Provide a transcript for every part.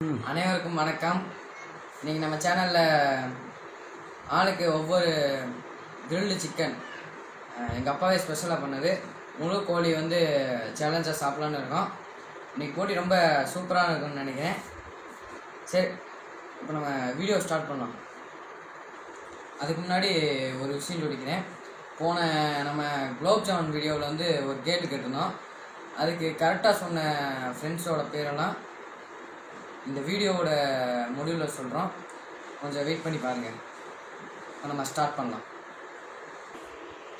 அனைவருக்கும் வணக்கம். இன்னைக்கு நம்ம சேனலில் ஆளுக்கு ஒவ்வொரு கிரில்டு சிக்கன் எங்கள் அப்பாவே ஸ்பெஷலாக பண்ணது முழு கோழி வந்து சேலஞ்சாக சாப்பிட்லான்னு இருக்கோம். இன்றைக்கி போட்டி ரொம்ப சூப்பராக இருக்கும்னு நினைக்கிறேன். சரி, இப்போ நம்ம வீடியோ ஸ்டார்ட் பண்ணலாம். அதுக்கு முன்னாடி ஒரு விஷயம் சொல்லிக்கிறேன். போன நம்ம குலோப் ஜாமுன் வீடியோவில் வந்து ஒரு கேட்டு கேட்டிருந்தோம். அதுக்கு கரெக்டாக சொன்ன ஃப்ரெண்ட்ஸோட பேரெல்லாம் இந்த வீடியோவோட முடிவில் சொல்கிறோம். கொஞ்சம் வெயிட் பண்ணி பாருங்கள். நம்ம ஸ்டார்ட் பண்ணலாம்.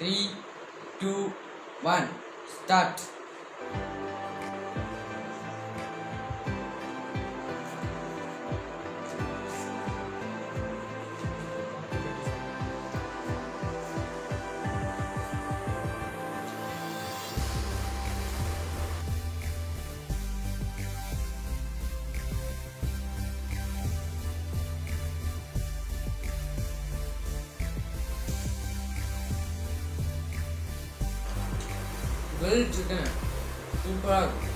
3, 2, 1 ஸ்டார்ட். கிரில் சிக்கன் சூப்பராக இருக்கும்.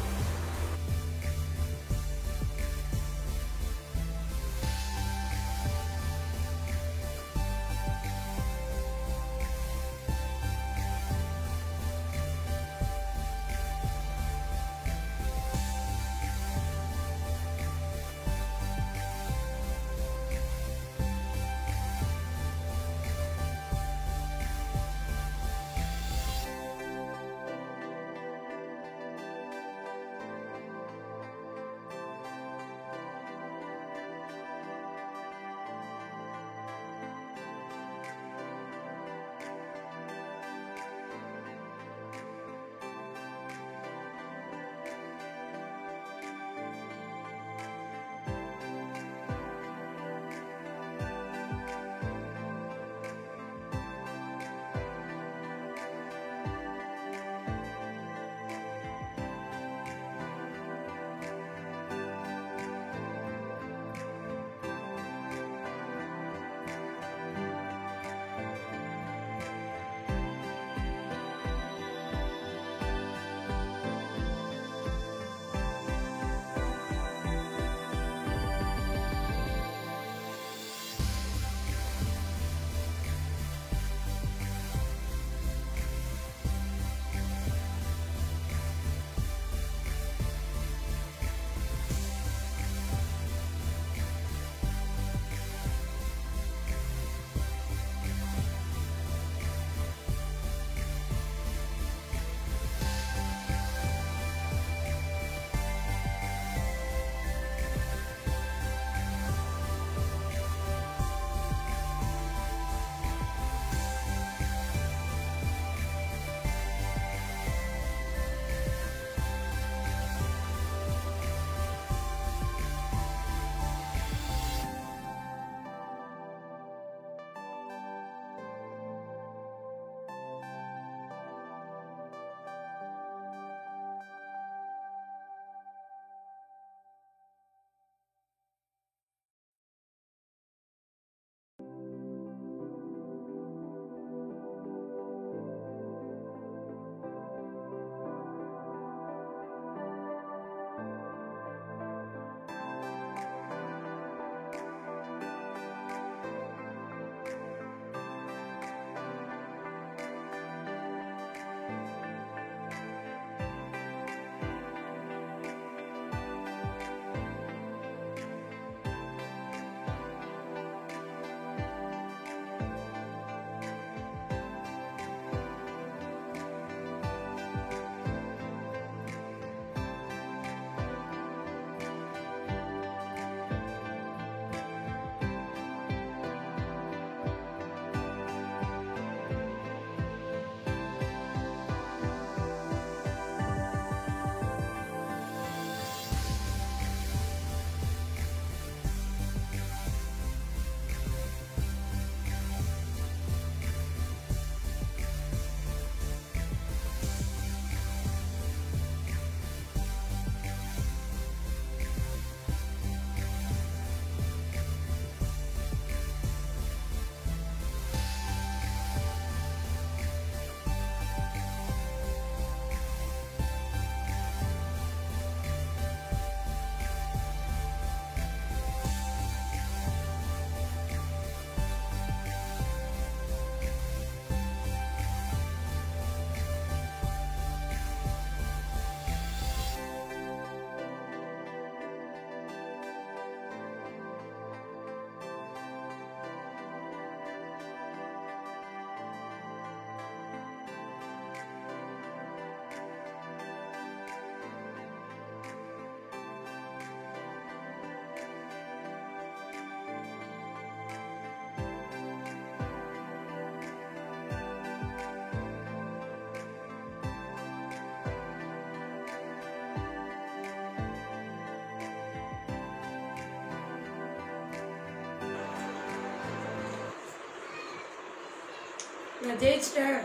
நான் ஜெயிச்சிட்டேன்.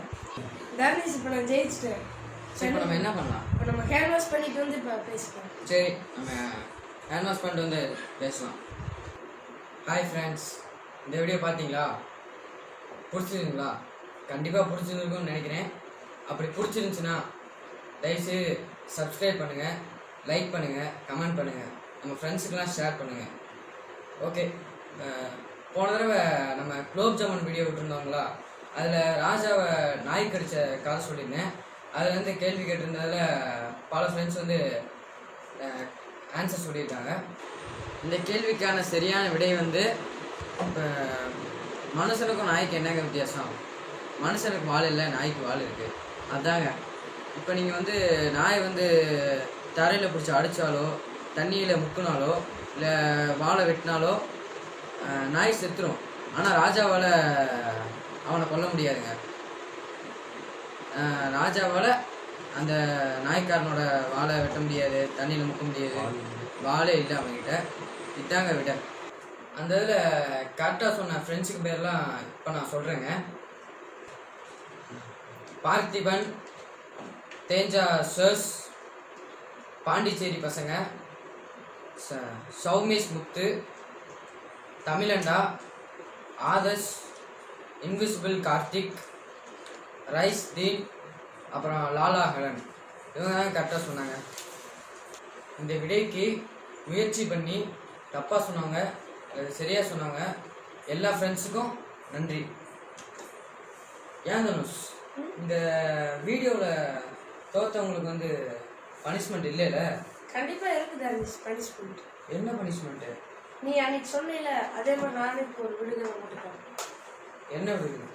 தர்னிஸ் இப்போ நான் ஜெயிச்சிட்டேன். சரி, இப்போ நம்ம என்ன பண்ணலாம்? இப்போ நம்ம ஹேண்ட் வாஷ் பண்ணிட்டு வந்து இப்போ பேசிக்கலாம். சரி, நம்ம ஹேண்ட் வாஷ் பண்ணிட்டு வந்து பேசலாம். ஹாய் ஃப்ரெண்ட்ஸ், இந்த வீடியோ பார்த்தீங்களா? பிடிச்சிருந்துங்களா? கண்டிப்பாக பிடிச்சிருந்துருக்கும்னு நினைக்கிறேன். அப்படி பிடிச்சிருந்துச்சுன்னா தயவுசெய்து சப்ஸ்கிரைப் பண்ணுங்கள், லைக் பண்ணுங்கள், கமெண்ட் பண்ணுங்கள், நம்ம ஃப்ரெண்ட்ஸுக்கெல்லாம் ஷேர் பண்ணுங்கள். ஓகே, போன தடவை நம்ம குலோப் ஜாமுன் வீடியோ விட்டுருந்தோங்களா? அதில் ராஜாவை நாய் கடித்த கதை சொல்லியிருந்தேன். அதில் வந்து கேள்வி கேட்டிருந்ததில் பல ஃப்ரெண்ட்ஸ் வந்து ஆன்சர் சொல்லியிருக்காங்க. இந்த கேள்விக்கான சரியான விடை வந்து மனுஷனுக்கும் நாய்க்கு என்னங்க வித்தியாசம்? மனுஷனுக்கு வால் இல்லை, நாய்க்கு வால் இருக்குது. அதாங்க. இப்போ நீங்கள் வந்து நாய் வந்து தரையில் பிடிச்சி அடித்தாலோ, தண்ணியில் முக்கினாலோ, இல்லை வாழை வெட்டினாலோ நாய் செத்துரும். ஆனால் ராஜாவால் அவனை கொல்ல முடியாதுங்க. ராஜாவால் அந்த நாய்க்காரனோட வாழை வெட்ட முடியாது, தண்ணியில் முக்க முடியாது, வாழே இல்லை அவன்கிட்ட. இதாங்க விட. அந்த இதில் கரெக்டாக சொன்ன ஃப்ரெண்ட்ஸுக்கு பேர்லாம் இப்போ நான் சொல்கிறேங்க. பார்த்திபன், தேஞ்சா சர்ஸ், பாண்டிச்சேரி பசங்க, சௌமேஷ் முத்து, தமிழண்டா, ஆதர்ஷ், இன்விசிபிள் கார்த்திக், ரைஸ் தீன், அப்புறம் லாலா ஹலன். இவங்க தான் கரெக்டாக சொன்னாங்க. இந்த விடைக்கு முயற்சி பண்ணி தப்பாக சொன்னாங்க, அது சரியாக சொன்னாங்க. எல்லா ஃப்ரெண்ட்ஸுக்கும் நன்றி. ஏன் தனுஷ், இந்த வீடியோவில் தோற்றவங்களுக்கு வந்து பனிஷ்மெண்ட் இல்லைல்ல? கண்டிப்பாக இருக்குது தர்னிஸ் பனிஷ்மெண்ட். என்ன பனிஷ்மெண்ட்டு? நீ அன்னைக்கு சொன்னீல, அதே மாதிரி நானே இப்போ ஒரு விடுதலை போட்டுட்டேன். என்ன விடுதலை?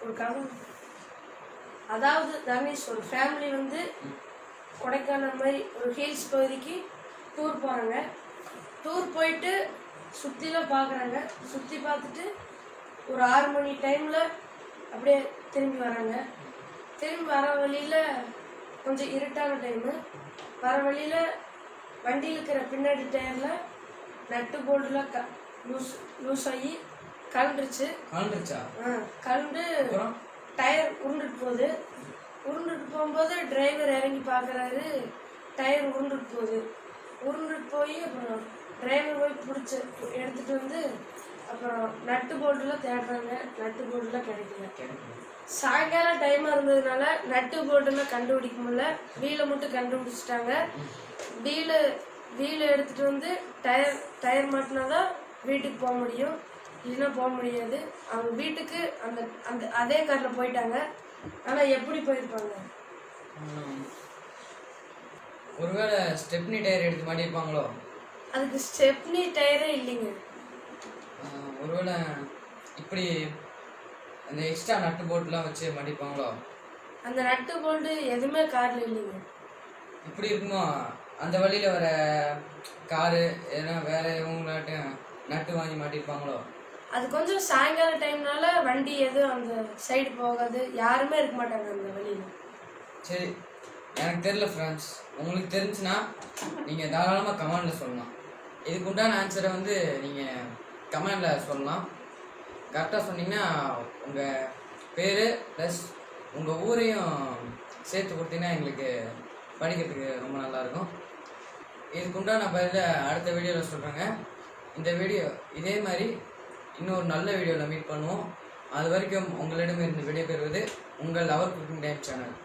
ஒரு கதை. அதாவது தர்னிஸ், ஒரு ஃபேமிலி வந்து கொடைக்கானல் மாதிரி ஒரு ஹில்ஸ் பகுதிக்கு டூர் போகிறாங்க. டூர் போயிட்டு சுற்றிலாம் பார்க்குறாங்க. சுற்றி பார்த்துட்டு ஒரு 6 மணி டைமில் அப்படியே திரும்பி வராங்க. திரும்பி வர வழியில் கொஞ்சம் இருட்டான டைமு. வர வழியில் வண்டியில் இருக்கிற பின்னாடி டயரில் நட்டு போல்டில் லூஸ் ஆகி கலண்டுருச்சு. கலண்டு டயர் உருண்டுட்டு போகுது. உருண்டுட்டு போகும்போது டிரைவர் இறங்கி பார்க்குறாரு, டயர் உருண்டுட்டு போகுது. உருண்டுட்டு போய் அப்புறம் டிரைவர் போய் பிடிச்சி எடுத்துகிட்டு வந்து அப்புறம் நட்டு போல்டில் தேடுறாங்க. நட்டு போல்டில் கிடைக்கல. சாயங்காலம் டைமாக இருந்ததுனால நட்டு போல்டில் கண்டுபிடிக்க முடியல. வீலை மட்டும் கண்டுபிடிச்சிட்டாங்க. வீலை எடுத்துகிட்டு வந்து டயர் மாட்டினாதான் வீட்டுக்கு போக முடியும், இல்லைன்னா போக முடியாது. அவங்க வீட்டுக்கு அந்த அந்த அதே காரில் போயிட்டாங்க. ஆனால் எப்படி போயிருப்பாங்க? ஒருவேளை ஸ்டெப்னி டயர் எடுத்து மாட்டியிருப்பாங்களோ? அதுக்கு ஸ்டெப்னி டயரே இல்லைங்க. ஒருவேளை இப்படி அந்த எக்ஸ்ட்ரா நட்டு போல்ட்லாம் வச்சு மாட்டியிருப்பாங்களோ? அந்த நட்டு போல்டு எதுவுமே காரில் இல்லைங்க. இப்படி இருக்குமோ? அந்த வழியில் வர காரு ஏன்னா வேற இவங்களாட்டும் நட்டு வாங்கி மாட்டியிருப்பாங்களோ? அது கொஞ்சம் சாயங்கால டைம்னால வண்டி எதுவும் அந்த சைடு போகாது, யாருமே இருக்க மாட்டாங்க அந்த வழியில். சரி, எனக்கு தெரியல ஃப்ரெண்ட்ஸ். உங்களுக்கு தெரிஞ்சுன்னா நீங்கள் தாராளமாக கமெண்டில் சொல்லலாம். இதுக்கு உண்டான ஆன்சரை வந்து நீங்கள் கமெண்டில் சொல்லலாம். கரெக்டாக சொன்னீங்கன்னா உங்கள் பேர் ப்ளஸ் உங்கள் ஊரையும் சேர்த்து கொடுத்தீங்கன்னா எங்களுக்கு படிக்கிறதுக்கு ரொம்ப நல்லாயிருக்கும். இதுக்கு உண்டான பதில அடுத்த வீடியோவில் சொல்கிறேங்க. இந்த வீடியோ இதே மாதிரி இன்னொரு நல்ல வீடியோவில் மீட் பண்ணுவோம். அது வரைக்கும் உங்களிடமிருந்து விடைபெறுவது உங்கள் அவர் குக்கிங் டைம் சேனல்.